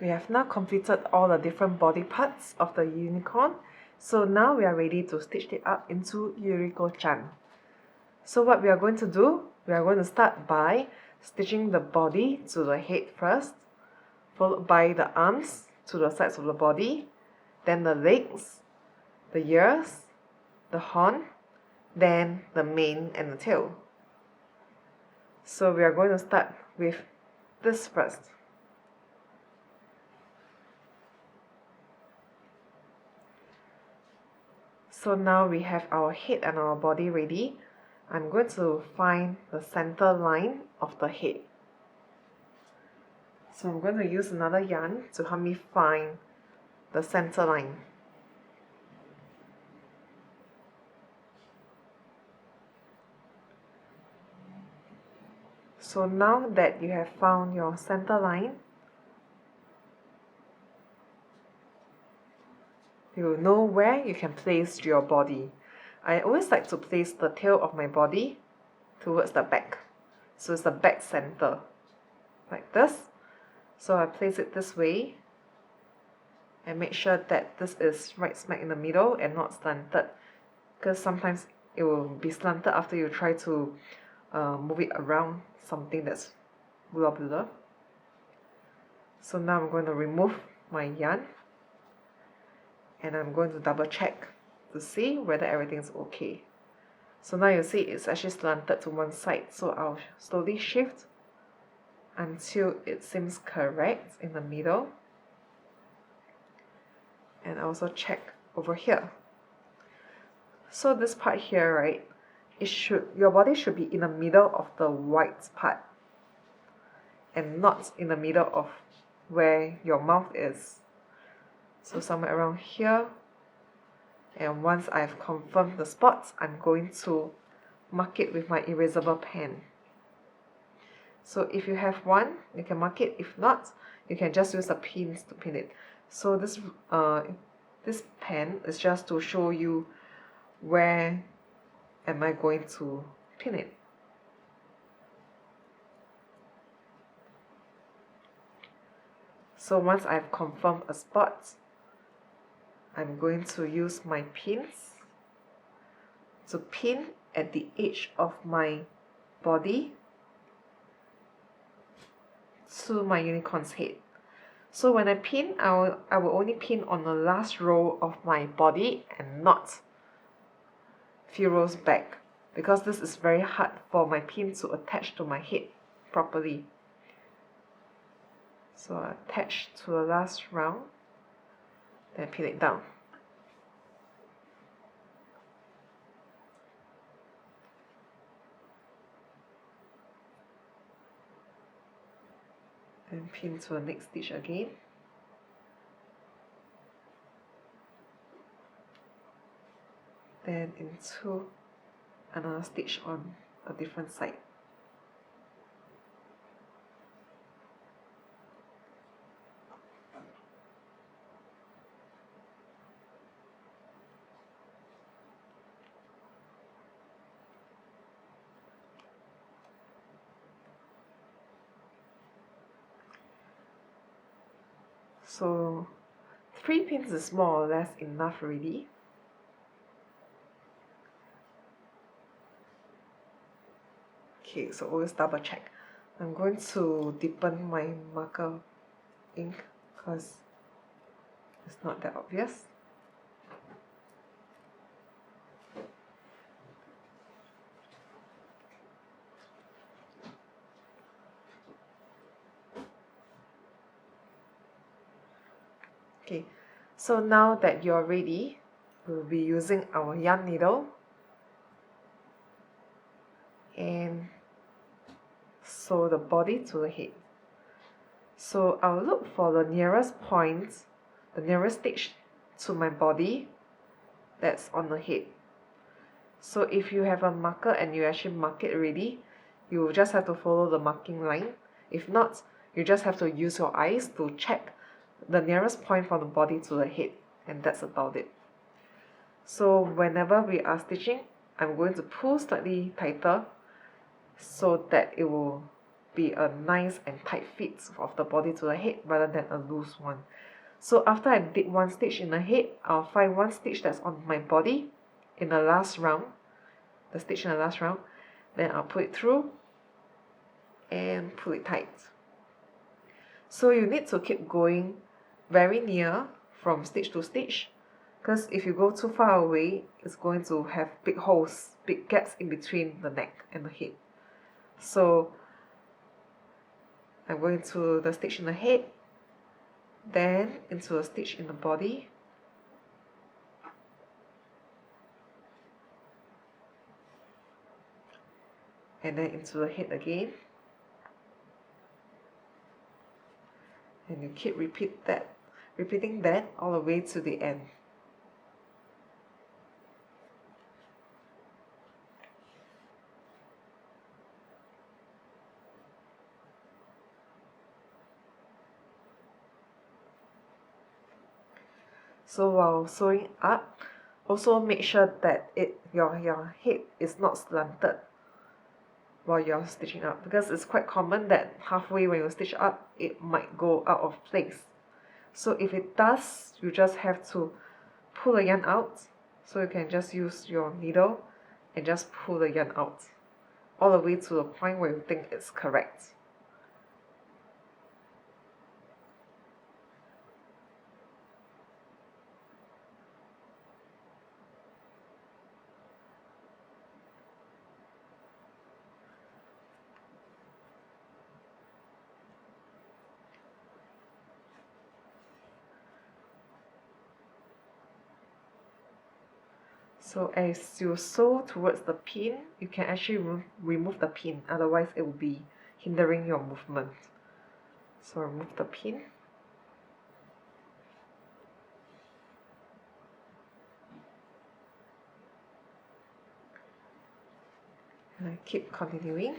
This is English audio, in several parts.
We have now completed all the different body parts of the unicorn. So now we are ready to stitch it up into Yuriko-chan. So what we are going to do, we are going to start by stitching the body to the head first, followed by the arms to the sides of the body, then the legs, the ears, the horn, then the mane and the tail. So we are going to start with this first. So now we have our head and our body ready. I'm going to find the center line of the head. So I'm going to use another yarn to help me find the center line. So now that you have found your center line, you will know where you can place your body. I always like to place the tail of my body towards the back. So it's the back center, like this. So I place it this way and make sure that this is right smack in the middle and not slanted, because sometimes it will be slanted after you try to move it around something that's blah. So now I'm going to remove my yarn and I'm going to double check to see whether everything is okay. So now you see it's actually slanted to one side, so I'll slowly shift until it seems correct in the middle, and also check over here. So this part here, right, your body should be in the middle of the white part and not in the middle of where your mouth is. So somewhere around here, and once I've confirmed the spots, I'm going to mark it with my erasable pen. So if you have one, you can mark it. If not, you can just use the pins to pin it. So this pen is just to show you where am I going to pin it. So once I've confirmed a spot, I'm going to use my pins to pin at the edge of my body to my unicorn's head. So when I pin, I will only pin on the last row of my body and not few rows back, because this is very hard for my pin to attach to my head properly. So I attach to the last round, then pin it down. And pin to the next stitch again. Then into another stitch on a different side. So 3 pins is more or less enough already. Okay, so always double check. I'm going to deepen my marker ink because it's not that obvious. Okay, so now that you're ready, we'll be using our yarn needle and sew the body to the head. So I'll look for the nearest point, the nearest stitch to my body that's on the head. So if you have a marker and you actually mark it already, you just have to follow the marking line. If not, you just have to use your eyes to check the nearest point from the body to the head, and that's about it. So whenever we are stitching, I'm going to pull slightly tighter so that it will be a nice and tight fit of the body to the head rather than a loose one. So after I did one stitch in the head, I'll find one stitch that's on my body in the last round, the stitch in the last round, then I'll put it through and pull it tight. So you need to keep going very near from stitch to stitch, because if you go too far away, it's going to have big holes, big gaps in between the neck and the head. So I'm going to the stitch in the head, then into a stitch in the body, and then into the head again, and you keep repeating that all the way to the end. So while sewing up, also make sure that your head is not slanted while you're stitching up, because it's quite common that halfway when you stitch up, it might go out of place. So if it does, you just have to pull the yarn out. So you can just use your needle and just pull the yarn out all the way to the point where you think it's correct. So as you sew towards the pin, you can actually remove the pin, otherwise it will be hindering your movement. So remove the pin. And I keep continuing.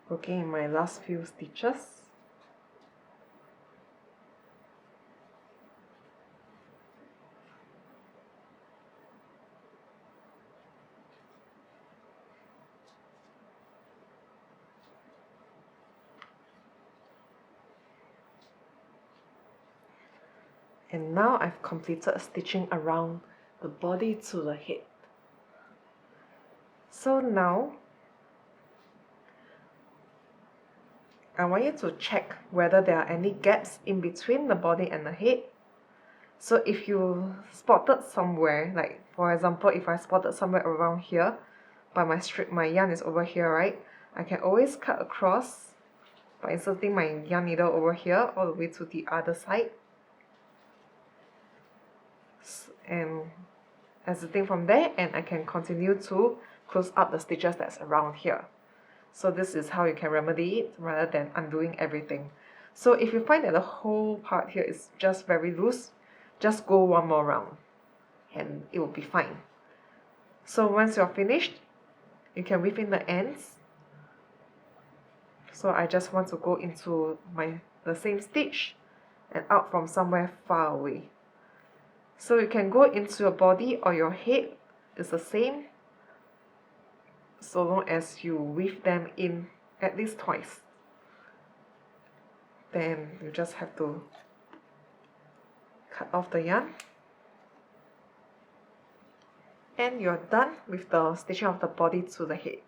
Working in my last few stitches. And now I've completed stitching around the body to the head. So now I want you to check whether there are any gaps in between the body and the head. So if you spotted somewhere, like for example, if I spotted somewhere around here, but my yarn is over here, right? I can always cut across by inserting my yarn needle over here all the way to the other side. And exiting from there, and I can continue to close up the stitches that's around here. So this is how you can remedy it rather than undoing everything. So if you find that the whole part here is just very loose, just go one more round and it will be fine. So once you're finished, you can weave in the ends. So I just want to go into the same stitch and out from somewhere far away. So you can go into your body or your head, it's the same, so long as you weave them in at least twice. Then you just have to cut off the yarn, and you're done with the stitching of the body to the head.